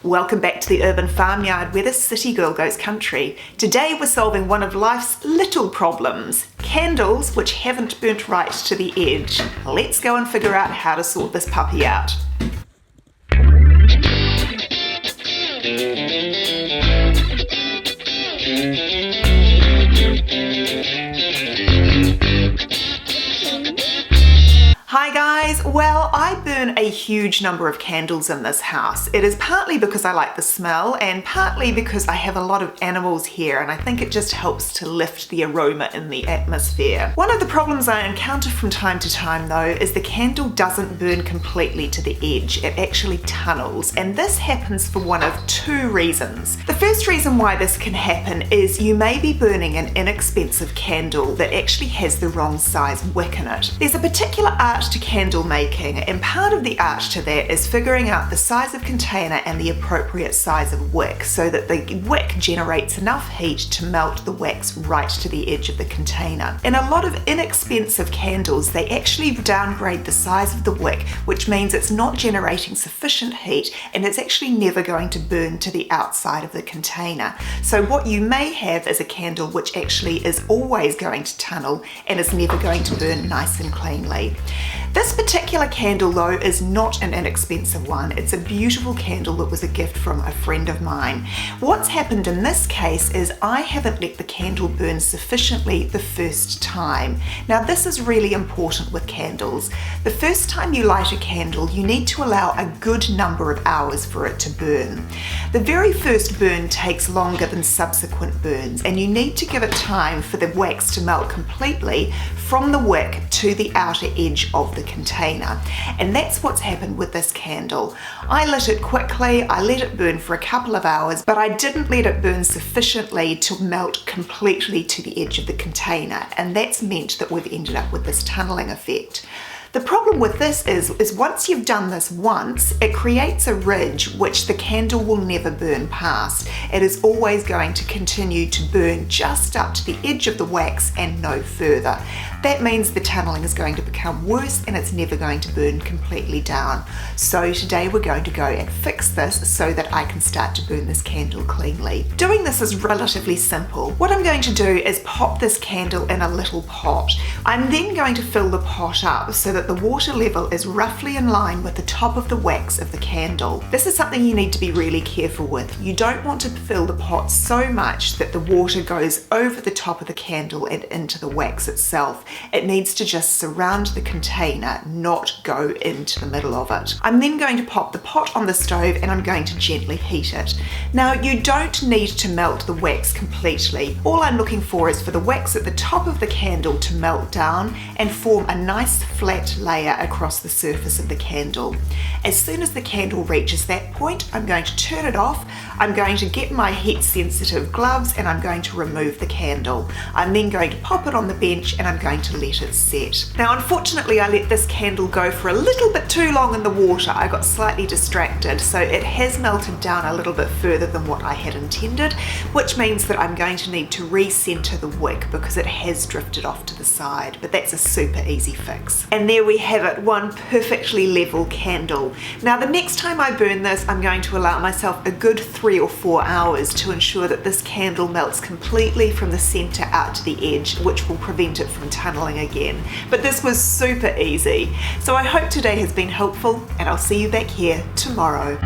Welcome back to the Urban Farmyard, where the city girl goes country. Today we're solving one of life's little problems, candles which haven't burnt right to the edge. Let's go and figure out how to sort this puppy out. Hi guys, well I burn a huge number of candles in this house. It is partly because I like the smell and partly because I have a lot of animals here and I think it just helps to lift the aroma in the atmosphere. One of the problems I encounter from time to time though is the candle doesn't burn completely to the edge, it actually tunnels, and this happens for one of two reasons. The first reason why this can happen is you may be burning an inexpensive candle that actually has the wrong size wick in it. There's a particular art to candle making, and part of the art to that is figuring out the size of container and the appropriate size of wick so that the wick generates enough heat to melt the wax right to the edge of the container. In a lot of inexpensive candles, they actually downgrade the size of the wick, which means it's not generating sufficient heat and it's actually never going to burn to the outside of the container. So what you may have is a candle which actually is always going to tunnel and is never going to burn nice and cleanly. This particular candle though is not an inexpensive one. It's a beautiful candle that was a gift from a friend of mine. What's happened in this case is I haven't let the candle burn sufficiently the first time. Now this is really important with candles. The first time you light a candle, you need to allow a good number of hours for it to burn. The very first burn takes longer than subsequent burns, and you need to give it time for the wax to melt completely from the wick to the outer edge of the container, and that's what's happened with this candle. I lit it quickly, I let it burn for a couple of hours, but I didn't let it burn sufficiently to melt completely to the edge of the container, and that's meant that we've ended up with this tunneling effect. The problem with this is once you've done this once, it creates a ridge which the candle will never burn past. It is always going to continue to burn just up to the edge of the wax and no further. That means the tunneling is going to become worse and it's never going to burn completely down. So today we're going to go and fix this so that I can start to burn this candle cleanly. Doing this is relatively simple. What I'm going to do is pop this candle in a little pot. I'm then going to fill the pot up so that the water level is roughly in line with the top of the wax of the candle. This is something you need to be really careful with. You don't want to fill the pot so much that the water goes over the top of the candle and into the wax itself. It needs to just surround the container, not go into the middle of it. I'm then going to pop the pot on the stove and I'm going to gently heat it. Now you don't need to melt the wax completely. All I'm looking for is for the wax at the top of the candle to melt down and form a nice flat layer across the surface of the candle. As soon as the candle reaches that point, I'm going to turn it off. I'm going to get my heat sensitive gloves and I'm going to remove the candle. I'm then going to pop it on the bench and I'm going to let it set. Now unfortunately I let this candle go for a little bit too long in the water. I got slightly distracted, so it has melted down a little bit further than what I had intended, which means that I'm going to need to recenter the wick because it has drifted off to the side, but that's a super easy fix. And there we have it, one perfectly level candle. Now the next time I burn this, I'm going to allow myself a good 3 or 4 hours to ensure that this candle melts completely from the center out to the edge, which will prevent it from tunneling again. But this was super easy. So I hope today has been helpful and I'll see you back here tomorrow.